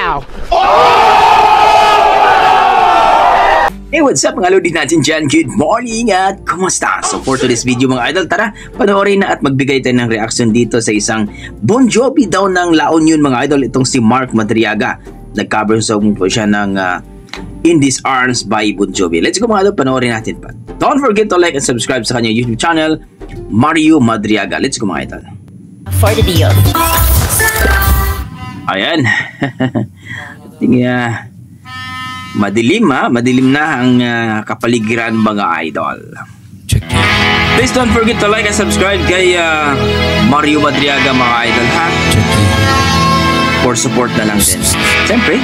now! Hey, what's up mga lodi natin dyan? Good morning at kumusta? So for today's video mga idol, tara panoorin na at magbigay tayo ng reaction dito sa isang Bon Jovi daw ng La Union mga idol. Itong si Mark Madriaga. Nag-cover song po siya ng In These Arms by Bon Jovi. Let's go mga idol, panoorin natin pa. Don't forget to like and subscribe sa kanyang YouTube channel, Mario Madriaga. Let's go mga idol. For the deal. Ayan. Tingnan. Madilim na ang kapaligiran mga idol. Please don't forget to like and subscribe kay Mario Madriaga mga idol ha. For support na lang din. Siyempre,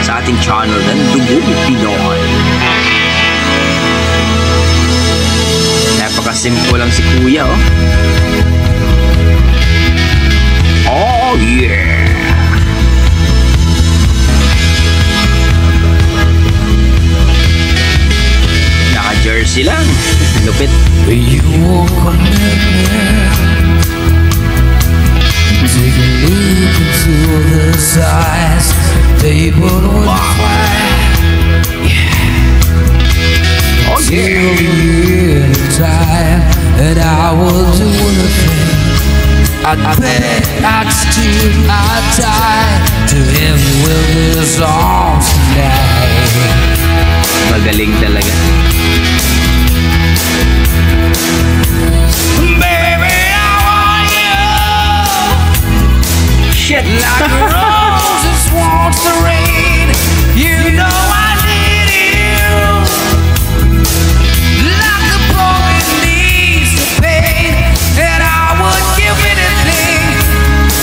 sa ating channel din, Dugong Pinoy. Napakasimple lang si Kuya oh. Oh yeah. Jersey lang. Lupit. You won't come in here. Take a look into the size. People will fly. Yeah. Oh yeah. Till the time that I will do anything. I'd beg, I'd steal, I'd die to him with his arms tonight. Magaling talaga. Baby, I want you. Shit. Like a rose that wants the rain. You know I need you. Like a boy needs the pain. And I would give anything.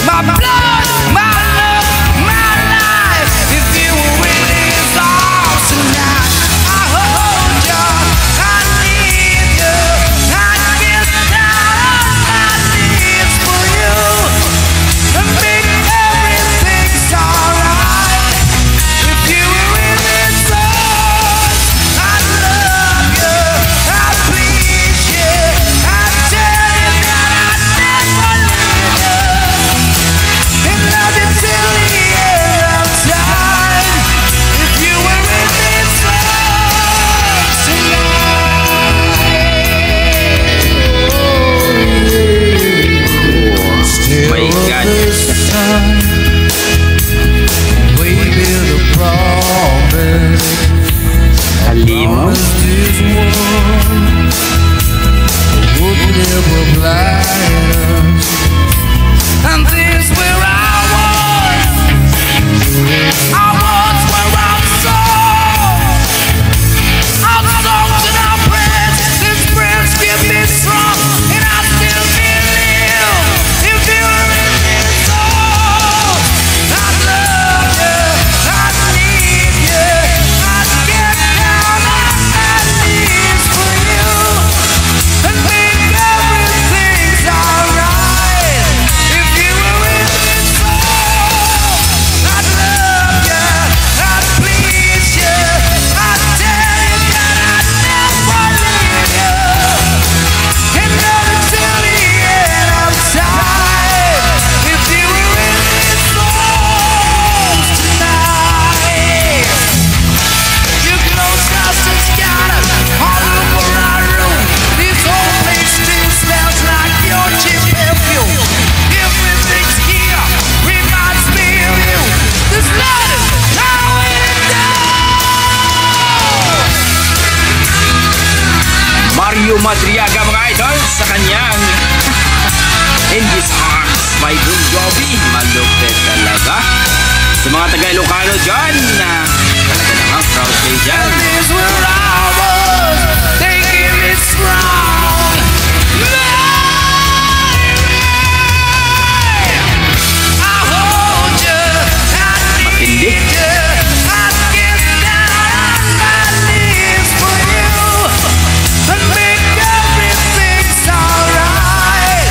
My blood, my love, my life. If you were in his arms tonight. I hold you, I need you. I get down on my knees for you. And make everything's alright. If you were in his arms, I'd love you, I'd please you. I'd tell you that I'd never leave you. And love you till the end of time. If you were in his arms tonight. Still My God. this time, we build a promise. Halim. Promised this one would never blind us. And this where I was where I'm sold. Our songs and our prayers, these prayers keep me strong, and I still believe if you were in his arms, I'd love you, I'd need you, I'd get down on my knees for you, and make everything's alright. If you were in his arms, I'd love you, I'd please you, I'd tell you that I'd never leave you, and love you till the end of time. If you were in his arms tonight, you close house and scatter all over our room. This whole place still smells like your cheap perfume. Everything's here reminds me of you. This night is going down. Mario Madriaga mga idol sa kanyang In These Arms by Bon Jovi. Malupit talaga. Sa mga taga-Ilocano dyan talaga naman proud kayo dyan. This where I was, they give me strong. I hold you, I Matindi. need you, I get down on my knees for you, and make everything's alright.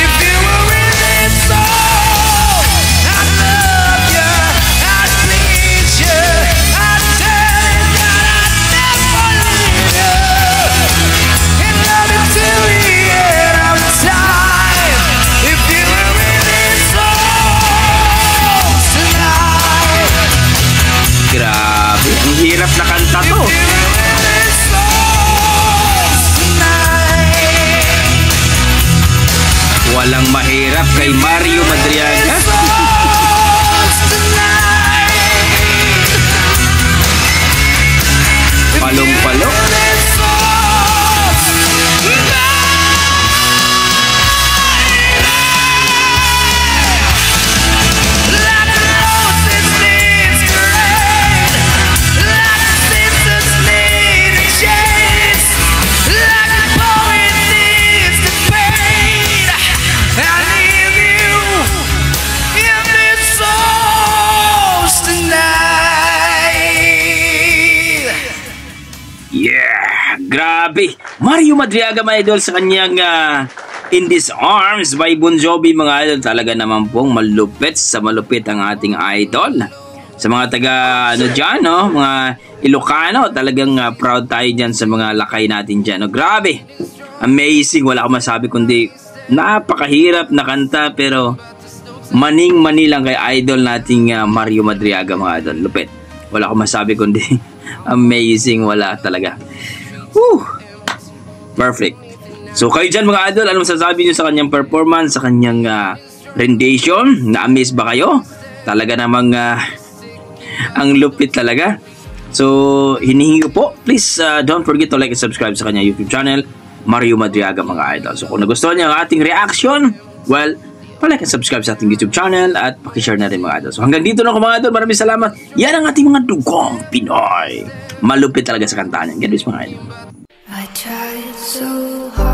If you were in his arms, I'd love you, I'd please you, I'd tell you that I'd Walang mahirap kay Mario Madriaga. Palong-palo. Yeah! Grabe! Mario Madriaga, mga idol, sa kanyang In These Arms by Bon Jovi, mga idol. Talaga naman pong malupit sa malupit ang ating idol. Sa mga taga, dyan, no? Mga Ilocano, talagang proud tayo dyan sa mga lakay natin dyan. No? Grabe! Amazing! Wala akong masabi kundi napakahirap na kanta, pero maning-mani lang kay idol nating Mario Madriaga, mga idol. Lupit. Wala akong masabi kundi amazing, wala talaga. Woo! Perfect. So kayo dyan, mga idol, anong masasabi nyo sa kanyang performance, sa kanyang rendition? Na-amaze ba kayo? Talaga namang ang lupit talaga. So hinihingi ko po, please don't forget to like and subscribe sa kanyang YouTube channel, Mario Madriaga, mga idol. So kung nagustuhan niyo ang ating reaction, well, pa-like and subscribe sa ating YouTube channel at pakishare na rin, mga idol. So hanggang dito na ako, mga idol. Maraming salamat. Yan ang ating mga dugong Pinoy. Malupit talaga sa kantaan yan. God bless, mga idol. I tried so hard.